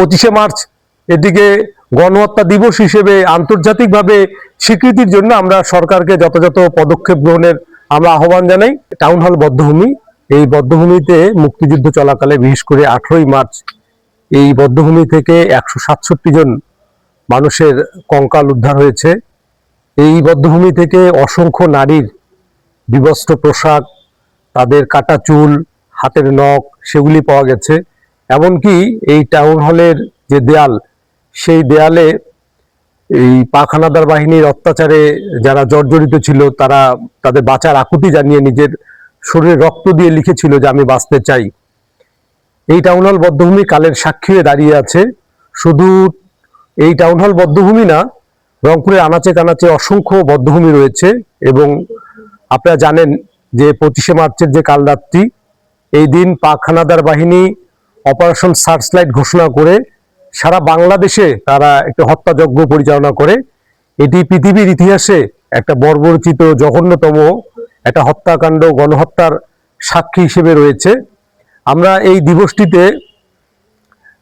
25শে March এটিকে গণহত্যা দিবস হিসেবে আন্তর্জাতিকভাবে স্বীকৃতির জন্য আমরা সরকারকে যথাযথ পদক্ষেপ গ্রহণের আমরা আহ্বান জানাই। টাউন হল বধ্যভূমি, এই বধ্যভূমিতে মুক্তিযুদ্ধ চলাকালে বিশেষ করে 18ই মার্চ এই বধ্যভূমি থেকে 167 জন মানুষের কঙ্কাল উদ্ধার হয়েছে। এই বধ্যভূমি থেকে অসংখ্য নারীর বিবস্ত্র পোশাক, তাদের কাটা চুল, হাতের নখ সেগুলি পাওয়া গেছে। এমনকি এই টাউন হলের যে দেয়াল, সেই দেয়ালে এই পাক হানাদার বাহিনীর অত্যাচারে যারা জর্জরিত ছিল তারা তাদের বাঁচার আকুতি জানিয়ে নিজের শরীরে রক্ত দিয়ে লিখেছিল যে আমি বাঁচতে চাই। এই টাউন হল বধ্যভূমি কালের সাক্ষী হয়ে দাঁড়িয়ে আছে। শুধু এই টাউন হল বধ্যভূমি না, রংপুরের আনাচে কানাচে অসংখ্য বধ্যভূমি রয়েছে। এবং আপনারা জানেন যে 25শে মার্চের যে কাল রাত্রি, এই দিন পাক হানাদার বাহিনী অপারেশন সার্চলাইট ঘোষণা করে সারা বাংলাদেশে তারা একটা হত্যাযজ্ঞ পরিচালনা করে। এটি পৃথিবীর ইতিহাসে একটা বর্বরচিত জঘন্যতম একটা হত্যাকাণ্ড, গণহত্যার সাক্ষী হিসেবে রয়েছে। আমরা এই দিবসটিতে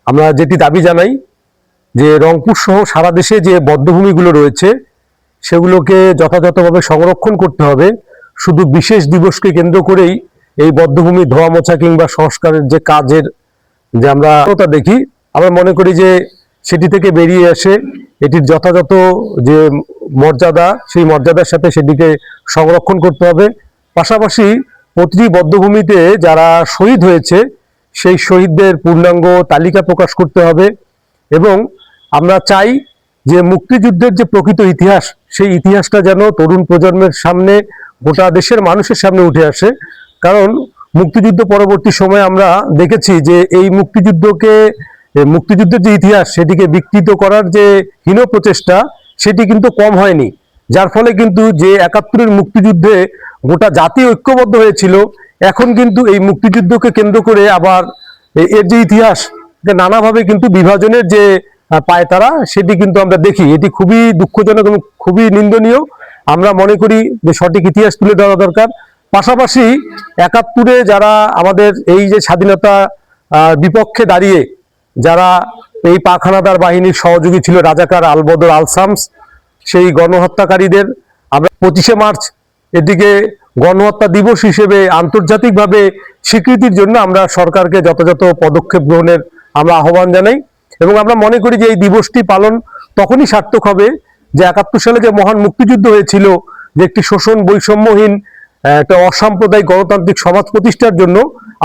আমরা যেটি দাবি জানাই যে রংপুর সহ সারা দেশে যে বধ্যভূমিগুলো রয়েছে সেগুলোকে যথাযথভাবে সংরক্ষণ করতে হবে। শুধু বিশেষ দিবসকে কেন্দ্র করেই এই বধ্যভূমি ধোয়া মোছা কিংবা সংস্কারের যে কাজের যে আমরা দেখি, আমরা মনে করি যে সেটি থেকে বেরিয়ে আসে এটির যথাযথ যে মর্যাদা, সেই মর্যাদার সাথে সেটিকে সংরক্ষণ করতে হবে। পাশাপাশি প্রতিটি বধ্যভূমিতে যারা শহীদ হয়েছে সেই শহীদদের পূর্ণাঙ্গ তালিকা প্রকাশ করতে হবে। এবং আমরা চাই যে মুক্তিযুদ্ধের যে প্রকৃত ইতিহাস, সেই ইতিহাসটা যেন তরুণ প্রজন্মের সামনে, গোটা দেশের মানুষের সামনে উঠে আসে। কারণ মুক্তিযুদ্ধ পরবর্তী সময়ে আমরা দেখেছি যে এই মুক্তিযুদ্ধের যে ইতিহাস সেটিকে বিকৃত করার যে হীন প্রচেষ্টা সেটি কিন্তু কম হয়নি। যার ফলে কিন্তু যে 71-এর মুক্তিযুদ্ধে গোটা জাতি ঐক্যবদ্ধ হয়েছিল, এখন কিন্তু এই মুক্তিযুদ্ধকে কেন্দ্র করে আবার এর যে ইতিহাস নানাভাবে কিন্তু বিভাজনের যে পায়তারা সেটি কিন্তু আমরা দেখি। এটি খুবই দুঃখজনক এবং খুবই নিন্দনীয়। আমরা মনে করি যে সঠিক ইতিহাস তুলে ধরা দরকার। পাশাপাশি 71-এ যারা আমাদের এই যে স্বাধীনতা বিপক্ষে দাঁড়িয়ে যারা এই পাক হানাদার বাহিনীর সহযোগী ছিল, রাজাকার আলবদর আলসামস, সেই গণহত্যাকারীদের আমরা 25শে মার্চ এটিকে গণহত্যা দিবস হিসেবে আন্তর্জাতিকভাবে স্বীকৃতির জন্য আমরা সরকারকে যথাযথ পদক্ষেপ গ্রহণের আমরা আহ্বান জানাই। এবং আমরা মনে করি যে এই দিবসটি পালন তখনই সার্থক হবে যে 71 সালে যে মহান মুক্তিযুদ্ধ হয়েছিল, যে একটি শোষণ বৈষম্যহীন একটা অসাম্প্রদায়িক গণতান্ত্রিক সমাজ প্রতিষ্ঠার জন্য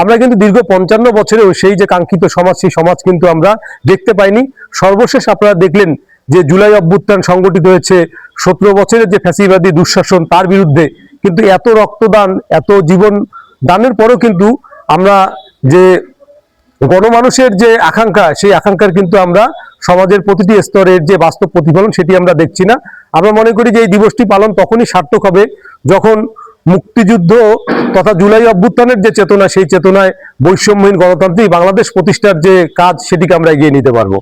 আমরা কিন্তু দীর্ঘ 55 বছরেও সেই যে কাঙ্ক্ষিত সমাজ, সেই সমাজ কিন্তু আমরা দেখতে পাইনি। সর্বশেষ আপনারা দেখলেন যে জুলাই অভ্যুত্থান সংগঠিত হয়েছে 17 বছরের যে ফ্যাসিবাদী দুঃশাসন, তার বিরুদ্ধে। কিন্তু এত রক্তদান, এত জীবন দানের পরেও কিন্তু আমরা যে গণমানুষের যে আকাঙ্ক্ষা, সেই আকাঙ্ক্ষার কিন্তু আমরা সমাজের প্রতিটি স্তরের যে বাস্তব প্রতিফলন সেটি আমরা দেখছি না। আমরা মনে করি যে এই দিবসটি পালন তখনই সার্থক হবে যখন মুক্তিযুদ্ধ তথা জুলাই অভ্যুত্থানের যে চেতনা, সেই চেতনায় বৈষম্যহীন গণতান্ত্রিক বাংলাদেশ প্রতিষ্ঠার যে কাজ সেটিকে আমরা এগিয়ে নিতে পারবো।